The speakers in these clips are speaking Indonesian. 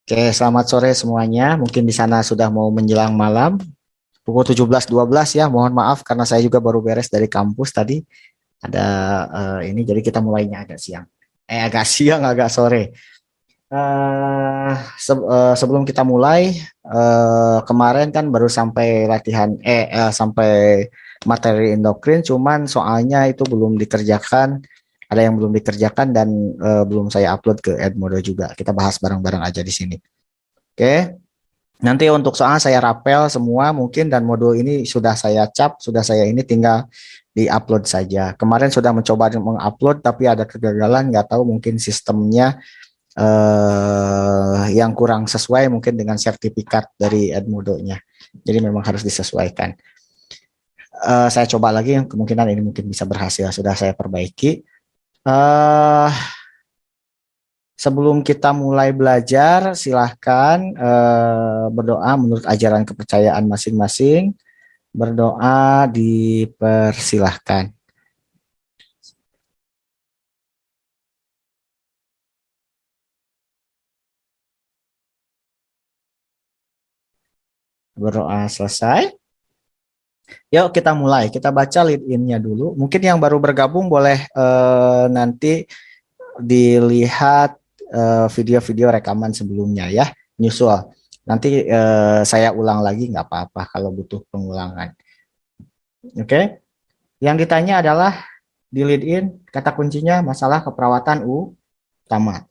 Oke, selamat sore semuanya. Mungkin di sana sudah mau menjelang malam, pukul 17.12 ya. Mohon maaf karena saya juga baru beres dari kampus tadi. Ada ini, jadi kita mulainya agak siang. Agak siang, agak sore. Sebelum kita mulai, kemarin kan baru sampai latihan, sampai materi endokrin, cuman soalnya itu belum dikerjakan. Ada yang belum dikerjakan dan belum saya upload ke Edmodo juga. Kita bahas bareng-bareng aja di sini. Oke. Nanti untuk soal saya rapel semua mungkin dan modul ini sudah saya cap, sudah saya ini tinggal di-upload saja. Kemarin sudah mencoba mengupload tapi ada kegagalan, nggak tahu mungkin sistemnya yang kurang sesuai mungkin dengan sertifikat dari Edmodo-nya. Jadi memang harus disesuaikan. Saya coba lagi, kemungkinan ini mungkin bisa berhasil. Sudah saya perbaiki. Eh Sebelum kita mulai belajar, silahkan berdoa menurut ajaran kepercayaan masing-masing. Berdoa dipersilahkan. Berdoa selesai. Yuk kita mulai. Kita baca lead in-nya dulu. Mungkin yang baru bergabung boleh nanti dilihat video-video rekaman sebelumnya ya. Nyusul. Nanti saya ulang lagi nggak apa-apa kalau butuh pengulangan. Oke. Yang ditanya adalah di lead in kata kuncinya masalah keperawatan utama.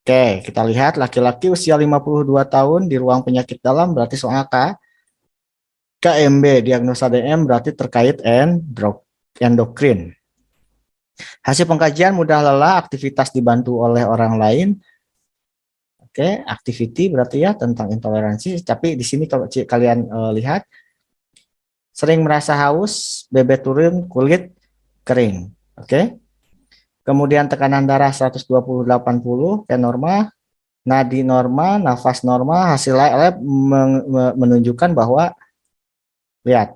Oke, kita lihat laki-laki usia 52 tahun di ruang penyakit dalam berarti soal KMB, diagnosa DM berarti terkait endokrin. Hasil pengkajian mudah lelah, aktivitas dibantu oleh orang lain. Oke, activity berarti ya tentang intoleransi. Tapi di sini kalau kalian lihat, sering merasa haus, bebek turun, kulit kering. Oke. Kemudian tekanan darah 120/80, kayak normal, nadi normal, nafas normal, hasil lab menunjukkan bahwa lihat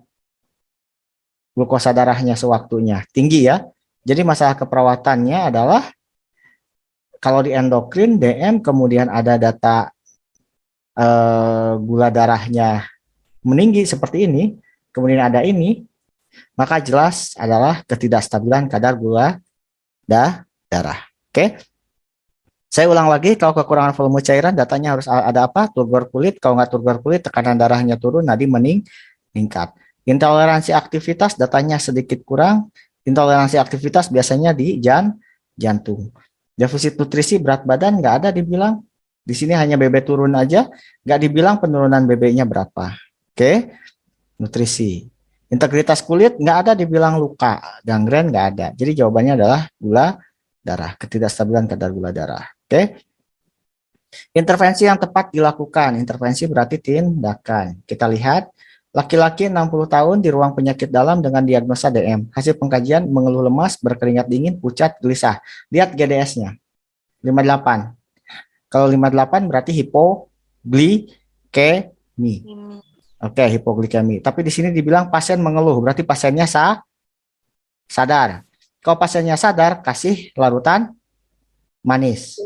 glukosa darahnya sewaktunya tinggi ya. Jadi masalah keperawatannya adalah kalau di endokrin DM kemudian ada data gula darahnya meninggi seperti ini, kemudian ada ini, maka jelas adalah ketidakstabilan kadar gula darah. Oke. Saya ulang lagi, kalau kekurangan volume cairan, datanya harus ada apa? Turgor kulit. Kalau nggak turgor kulit, tekanan darahnya turun, nadi meningkat. Intoleransi aktivitas, datanya sedikit kurang. Intoleransi aktivitas biasanya di jantung. Defisit nutrisi, berat badan nggak ada dibilang. Di sini hanya BB turun aja, nggak dibilang penurunan BB-nya berapa. Oke, nutrisi. Integritas kulit nggak ada dibilang luka, gangren nggak ada. Jadi jawabannya adalah gula darah, ketidakstabilan kadar gula darah. Oke. Intervensi yang tepat dilakukan. Intervensi berarti tindakan. Kita lihat laki-laki 60 tahun di ruang penyakit dalam dengan diagnosa DM. Hasil pengkajian mengeluh lemas, berkeringat dingin, pucat, gelisah. Lihat GDS-nya. 58. Kalau 58 berarti hipoglikemi. Oke, hipoglikemi. Tapi di sini dibilang pasien mengeluh, berarti pasiennya sadar. Kalau pasiennya sadar, kasih larutan manis.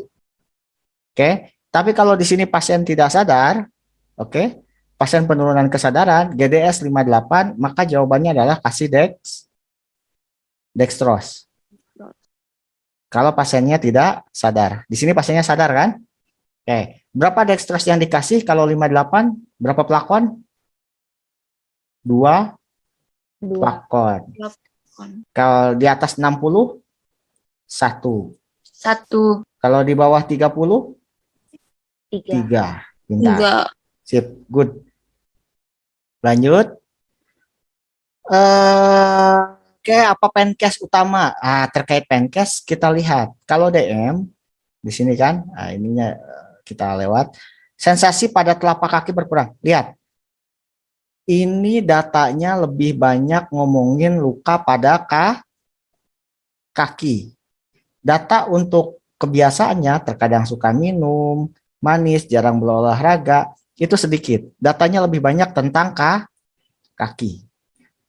Oke. Tapi kalau di sini pasien tidak sadar, oke, pasien penurunan kesadaran, GDS 58, maka jawabannya adalah kasih dextrose. Kalau pasiennya tidak sadar. Di sini pasiennya sadar kan? Oke. Berapa dextrose yang dikasih kalau 58? Berapa pelakon? Dua pelakon. Kalau di atas 60, satu. Kalau di bawah 30, tiga. Pintar. Sip, good. Lanjut. Oke, apa penkes utama? Terkait penkes kita lihat. Kalau DM di sini kan, ininya kita lewat. Sensasi pada telapak kaki berkurang. Lihat. Ini datanya lebih banyak ngomongin luka pada kaki. Data untuk kebiasaannya terkadang suka minum, manis, jarang berolahraga, itu sedikit. Datanya lebih banyak tentang kaki.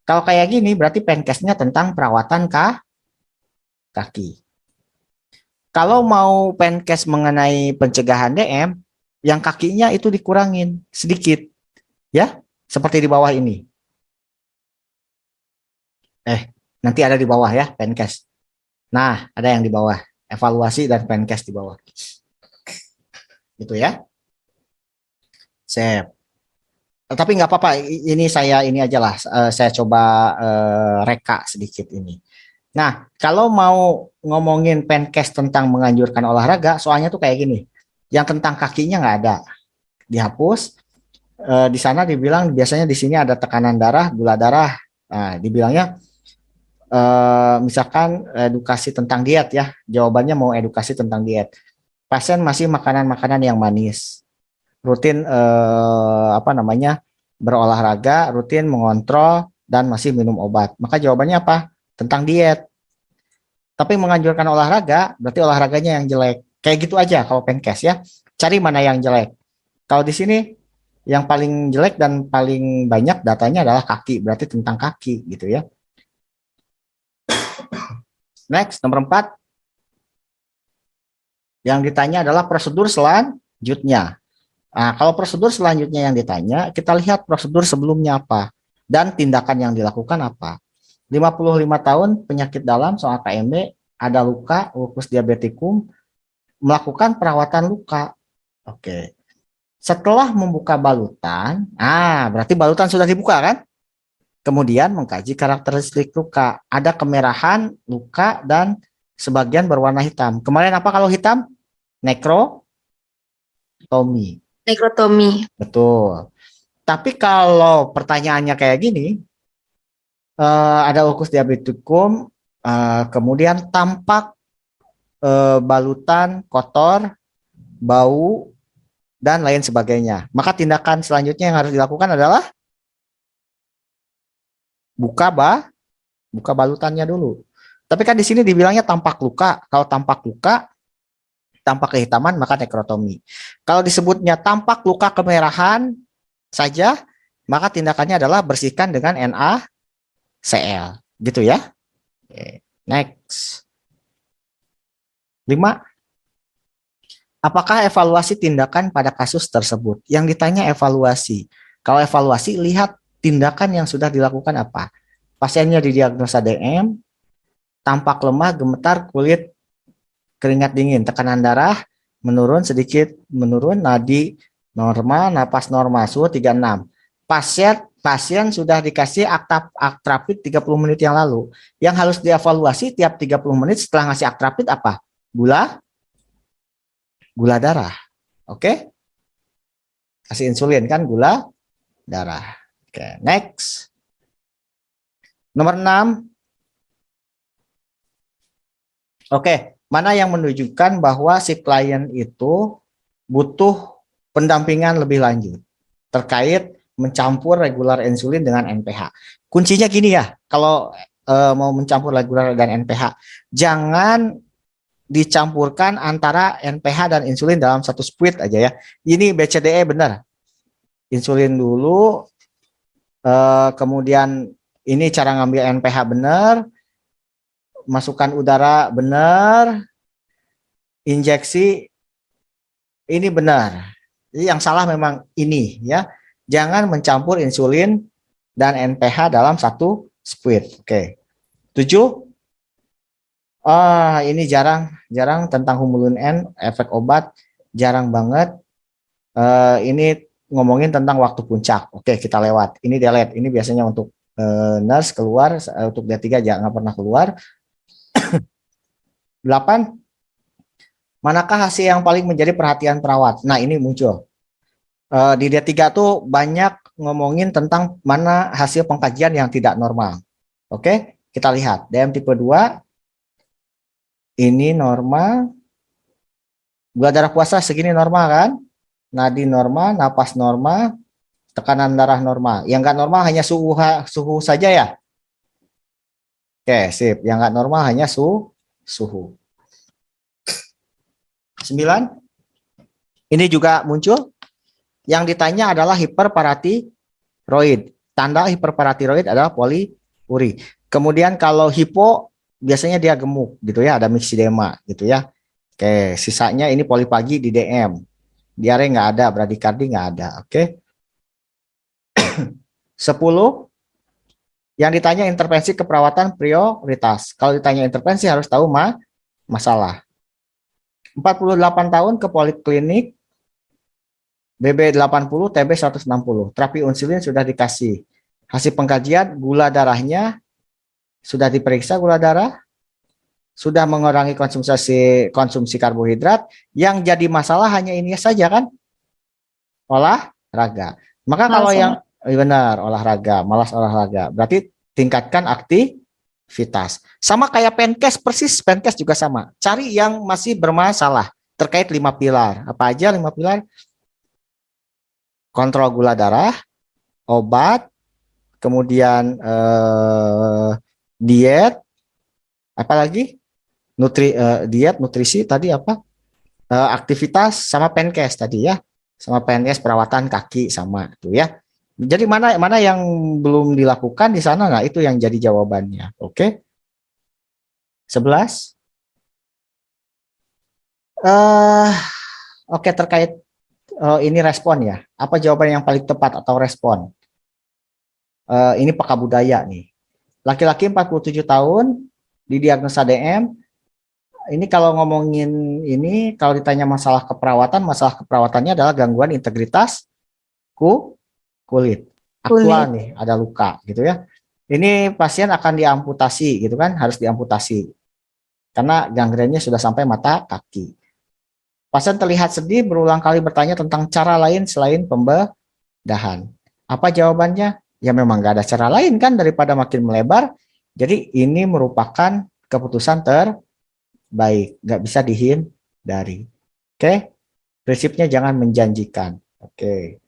Kalau kayak gini berarti penkesnya tentang perawatan kaki. Kalau mau penkes mengenai pencegahan DM, Yang kakinya itu dikurangin sedikit, ya, seperti di bawah ini. Nanti ada di bawah ya, pencast. Nah, ada yang di bawah, evaluasi dan pencast di bawah. Gitu ya. Sip. Tapi nggak apa-apa, ini saya ini aja lah, saya coba reka sedikit ini. Nah, kalau mau ngomongin pencast tentang menganjurkan olahraga, soalnya tuh kayak gini. Yang tentang kakinya nggak ada, dihapus. Di sana dibilang biasanya di sini ada tekanan darah, gula darah. Nah, dibilangnya misalkan edukasi tentang diet ya. Jawabannya mau edukasi tentang diet. Pasien masih makanan-makanan yang manis. Rutin apa namanya? Berolahraga, rutin mengontrol dan masih minum obat. Maka jawabannya apa? Tentang diet. Tapi menganjurkan olahraga, berarti olahraganya yang jelek. Kayak gitu aja kalau pencast ya. Cari mana yang jelek. Kalau di sini yang paling jelek dan paling banyak datanya adalah kaki, berarti tentang kaki gitu ya. Next, nomor 4. Yang ditanya adalah prosedur selanjutnya. Nah, kalau prosedur selanjutnya yang ditanya, kita lihat prosedur sebelumnya apa dan tindakan yang dilakukan apa. 55 tahun, penyakit dalam, soal KMB, ada luka, lupus diabetikum, melakukan perawatan luka. Oke. Setelah membuka balutan, berarti balutan sudah dibuka kan? Kemudian mengkaji karakteristik luka. Ada kemerahan, luka, dan sebagian berwarna hitam. Kemarin apa kalau hitam? Nekrotomi. Nekrotomi. Betul. Tapi kalau pertanyaannya kayak gini, ada ulkus diabetikum, kemudian tampak balutan kotor, bau, dan lain sebagainya. Maka tindakan selanjutnya yang harus dilakukan adalah buka balutannya dulu. Tapi kan di sini dibilangnya tampak luka. Kalau tampak luka, tampak kehitaman, maka nekrotomi. Kalau disebutnya tampak luka kemerahan saja, maka tindakannya adalah bersihkan dengan NaCl. Gitu ya. Oke. Next. 5. Apakah evaluasi tindakan pada kasus tersebut? Yang ditanya evaluasi. Kalau evaluasi, lihat tindakan yang sudah dilakukan apa. Pasiennya didiagnosa DM, tampak lemah, gemetar, kulit, keringat dingin, tekanan darah menurun sedikit, menurun, nadi normal, napas normal, suhu 36. Pasien sudah dikasih Actrapid 30 menit yang lalu. Yang harus dievaluasi tiap 30 menit setelah ngasih Actrapid apa? Gula darah. Oke? Kasih insulin kan gula darah. Oke, next. Nomor 6. Oke, mana yang menunjukkan bahwa si klien itu butuh pendampingan lebih lanjut terkait mencampur regular insulin dengan NPH. Kuncinya gini ya, kalau mau mencampur regular dan NPH, jangan dicampurkan antara NPH dan insulin dalam satu squid aja ya. Ini BCDE benar. Insulin dulu, kemudian ini cara ngambil NPH benar, masukkan udara benar, injeksi ini benar. Jadi yang salah memang ini ya. Jangan mencampur insulin dan NPH dalam satu squid. Oke. 7. Ini jarang tentang Humulin N, efek obat jarang banget. Ini ngomongin tentang waktu puncak. Oke, kita lewat. Ini delete. Ini biasanya untuk nurse keluar, untuk D3 jangan pernah keluar. 8. Manakah hasil yang paling menjadi perhatian perawat? Nah, ini muncul. Di D3 tuh banyak ngomongin tentang mana hasil pengkajian yang tidak normal. Oke, kita lihat. DM tipe 2. Ini normal. Gula darah puasa segini normal kan? Nadi normal, napas normal, tekanan darah normal. Yang nggak normal hanya suhu saja ya? Oke, sip. Yang nggak normal hanya suhu. 9. Ini juga muncul. Yang ditanya adalah hiperparatiroid. Tanda hiperparatiroid adalah poliuri. Kemudian kalau hipo biasanya dia gemuk gitu ya, ada myxedema gitu ya. Oke, sisanya ini polipagi di DM. Diare nggak ada, bradikardi nggak ada. Oke. 10. Yang ditanya intervensi keperawatan prioritas. Kalau ditanya intervensi harus tahu masalah. 48 tahun ke poliklinik, BB 80, TB 160. Terapi insulin sudah dikasih. Hasil pengkajian, gula darahnya sudah diperiksa gula darah, sudah mengurangi konsumsi karbohidrat. Yang jadi masalah hanya ini saja kan? Olahraga. Maka kalau Malas yang olah. benar olahraga, malas olahraga, berarti tingkatkan aktivitas. Sama kayak Penkes, persis Penkes juga sama. Cari yang masih bermasalah terkait 5 pilar. Apa aja 5 pilar? Kontrol gula darah, obat, kemudian diet, apalagi diet, nutrisi tadi apa? Aktivitas sama Penkes tadi ya, sama Penkes perawatan kaki sama tuh ya. Jadi mana mana yang belum dilakukan di sana, nah itu yang jadi jawabannya. Oke. 11. eh Oke, terkait ini respon ya. Apa jawaban yang paling tepat atau respon? Ini peka budaya nih. Laki-laki 47 tahun didiagnosa DM. Ini kalau ngomongin ini, kalau ditanya masalah keperawatannya adalah gangguan integritas kulit. Aktual Kulit. nih, ada luka gitu ya. Ini pasien akan diamputasi gitu kan, harus diamputasi. Karena gangrennya sudah sampai mata kaki. Pasien terlihat sedih, berulang kali bertanya tentang cara lain selain pembedahan. Apa jawabannya? Ya memang gak ada cara lain kan daripada makin melebar. Jadi ini merupakan keputusan terbaik, gak bisa dihindari. Oke, prinsipnya jangan menjanjikan. Oke.